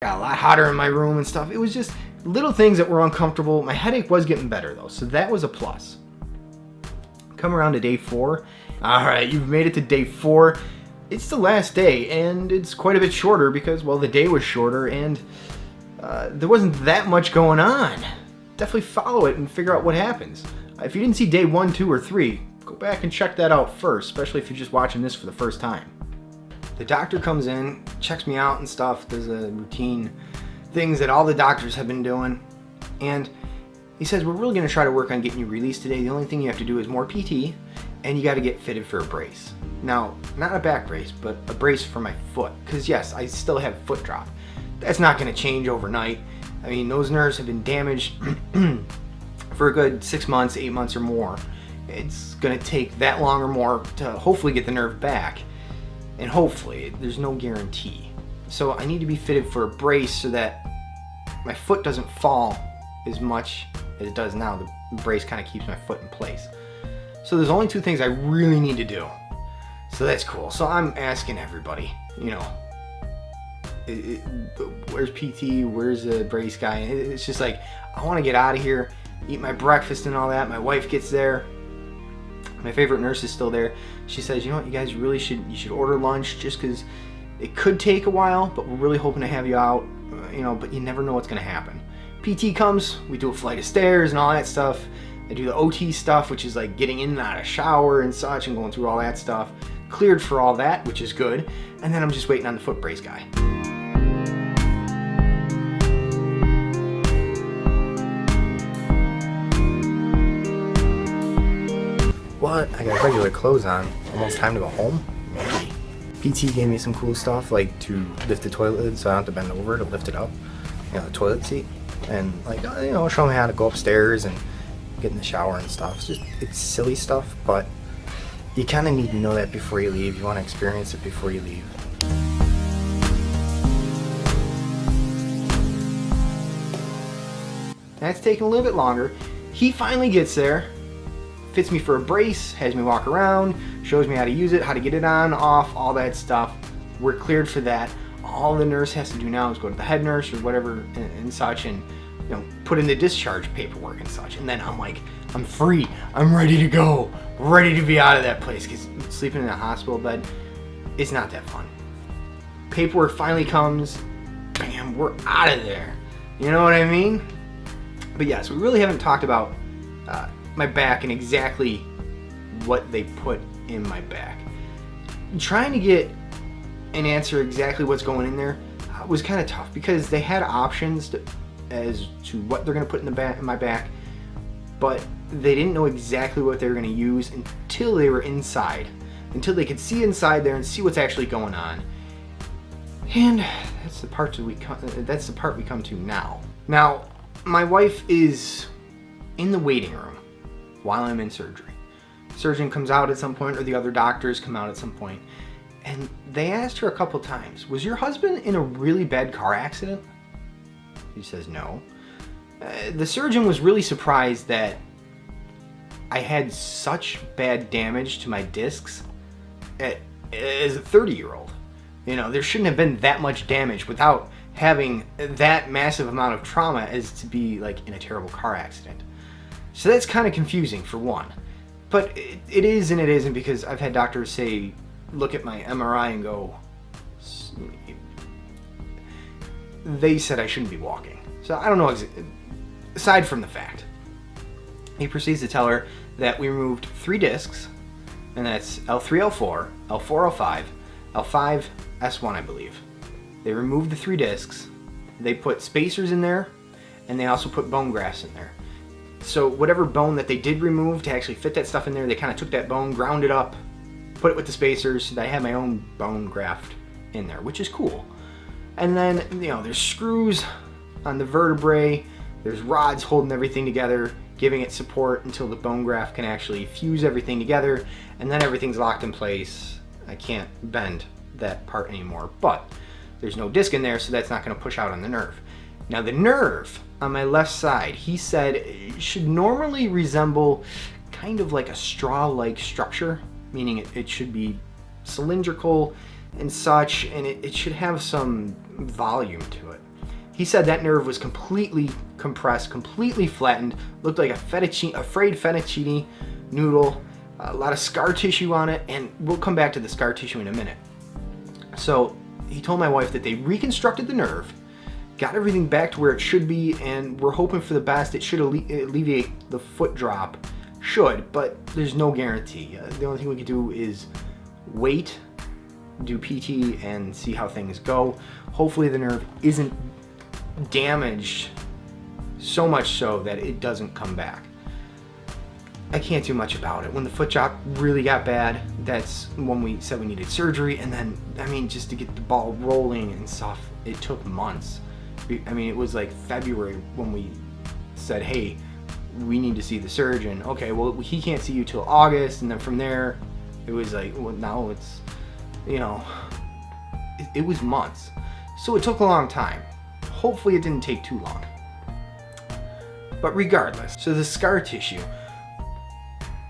got a lot hotter in my room and stuff. It was just little things that were uncomfortable. My headache was getting better though, so that was a plus. Come around to day 4. All right, you've made it to day 4. It's the last day, and it's quite a bit shorter because, well, the day was shorter, and there wasn't that much going on. Definitely follow it and figure out what happens. If you didn't see day 1, 2, or 3, go back and check that out first, especially if you're just watching this for the first time. The doctor comes in, checks me out and stuff, does a routine things that all the doctors have been doing, and he says, we're really going to try to work on getting you released today. The only thing you have to do is more PT, and you got to get fitted for a brace. Now, not a back brace, but a brace for my foot, because yes, I still have foot drop. That's not going to change overnight. I mean, those nerves have been damaged for a good 6 months, 8 months or more. It's going to take that long or more to hopefully get the nerve back. And hopefully, there's no guarantee. So I need to be fitted for a brace so that my foot doesn't fall as much as it does now. The brace kind of keeps my foot in place. So there's only 2 things I really need to do. So that's cool. So I'm asking everybody, you know, where's PT, where's the brace guy? It's just like, I want to get out of here, eat my breakfast and all that. My wife gets there. My favorite nurse is still there. She says, you know what, you guys really should order lunch just because it could take a while, but we're really hoping to have you out, you know, but you never know what's going to happen. PT comes, we do a flight of stairs and all that stuff. I do the OT stuff, which is like getting in and out of shower and such and going through all that stuff. Cleared for all that, which is good. And then I'm just waiting on the foot brace guy. What? I got regular clothes on. Almost time to go home? Maybe. PT gave me some cool stuff, like to lift the toilet lid so I don't have to bend over to lift it up. You know, the toilet seat. And like, you know, show me how to go upstairs and get in the shower and stuff. It's silly stuff, but you kind of need to know that before you leave. You want to experience it before you leave. That's taking a little bit longer. He finally gets there, fits me for a brace, has me walk around, shows me how to use it, how to get it on, off, all that stuff. We're cleared for that. All the nurse has to do now is go to the head nurse or whatever and such, and you know, put in the discharge paperwork and such. And then I'm like, I'm free. I'm ready to go. Ready to be out of that place, because sleeping in a hospital bed is not that fun. Paperwork finally comes. Bam, we're out of there. You know what I mean? But yes, we really haven't talked about my back and exactly what they put in my back. Trying to get an answer exactly what's going in there was kind of tough, because they had options as to what they're going to put in my back, but they didn't know exactly what they were going to use until they were inside, until they could see inside there and see what's actually going on. And that's the part we come to now. Now, my wife is in the waiting room while I'm in surgery. Surgeon comes out at some point, or the other doctors come out at some point, and they asked her a couple times, was your husband in a really bad car accident? She says no. The surgeon was really surprised that I had such bad damage to my discs as a 30-year-old. You know, there shouldn't have been that much damage without having that massive amount of trauma as to be like in a terrible car accident. So that's kind of confusing for one. But it is and it isn't, because I've had doctors say, look at my MRI and go, they said I shouldn't be walking. So I don't know, aside from the fact. He proceeds to tell her that we removed 3 discs, and that's L3, L4, L4, L5, L5, S1, I believe. They removed the 3 discs, they put spacers in there, and they also put bone grafts in there. So whatever bone that they did remove to actually fit that stuff in there, they kind of took that bone, ground it up, put it with the spacers, so that I have my own bone graft in there, which is cool. And then, you know, there's screws on the vertebrae, there's rods holding everything together, giving it support until the bone graft can actually fuse everything together, and then everything's locked in place. I can't bend that part anymore, but there's no disc in there, so that's not going to push out on the nerve. Now the nerve on my left side, he said, it should normally resemble kind of like a straw-like structure, meaning it should be cylindrical and such, and it should have some volume to it. He said that nerve was completely compressed, completely flattened, looked like a frayed fettuccine noodle, a lot of scar tissue on it, and we'll come back to the scar tissue in a minute. So he told my wife that they reconstructed the nerve, got everything back to where it should be, and we're hoping for the best. It should alleviate the foot drop. Should, but there's no guarantee. The only thing we can do is wait, do PT, and see how things go. Hopefully the nerve isn't damaged so much so that it doesn't come back. I can't do much about it. When the foot drop really got bad, that's when we said we needed surgery, and then, I mean, just to get the ball rolling and stuff, it took months. I mean, it was like February when we said, hey, we need to see the surgeon. Okay, well, he can't see you till August, and then from there, it was like, well, now it's, you know, it was months. So it took a long time. Hopefully it didn't take too long. But regardless, so the scar tissue,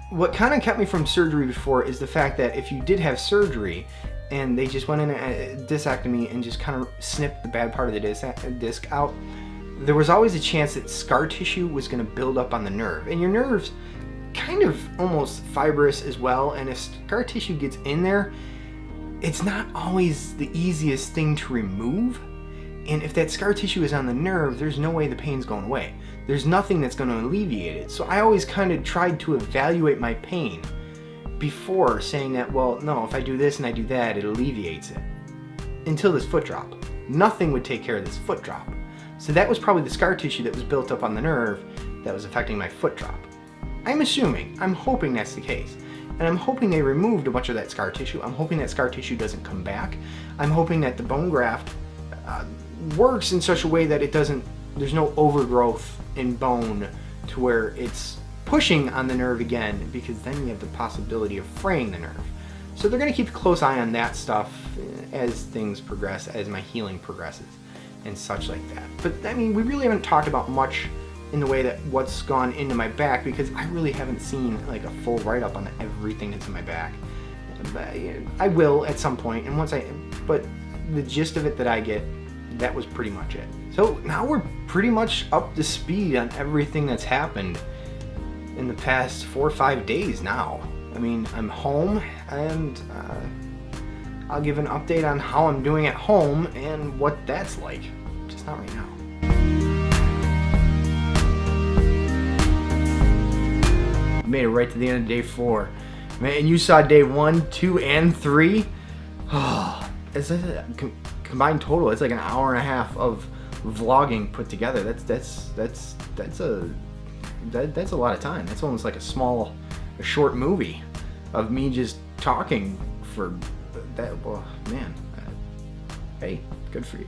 what kind of kept me from surgery before is the fact that if you did have surgery and they just went in a discectomy and just kind of snipped the bad part of the disc out, there was always a chance that scar tissue was going to build up on the nerve. And your nerve's kind of almost fibrous as well, and if scar tissue gets in there, it's not always the easiest thing to remove. And if that scar tissue is on the nerve, there's no way the pain's going away. There's nothing that's going to alleviate it. So I always kind of tried to evaluate my pain before saying that, well, no, if I do this and I do that, it alleviates it. Until this foot drop. Nothing would take care of this foot drop. So that was probably the scar tissue that was built up on the nerve that was affecting my foot drop. I'm hoping that's the case. And I'm hoping they removed a bunch of that scar tissue. I'm hoping that scar tissue doesn't come back. I'm hoping that the bone graft works in such a way that there's no overgrowth in bone to where it's pushing on the nerve again, because then you have the possibility of fraying the nerve. So they're going to keep a close eye on that stuff as things progress, as my healing progresses and such like that. But I mean, we really haven't talked about much in the way that what's gone into my back, because I really haven't seen like a full write-up on everything that's in my back. But I will at some point, and but the gist of it that I get, that was pretty much it. So now we're pretty much up to speed on everything that's happened in the past 4 or 5 days now. I mean, I'm home, and I'll give an update on how I'm doing at home and what that's like. Just not right now. Made it right to the end of day 4. Man, you saw day 1, 2, and 3. Oh, it's a combined total. It's like an hour and a half of vlogging put together. That's a lot of time. That's almost like a short movie of me just talking for that. Well, man, hey, good for you.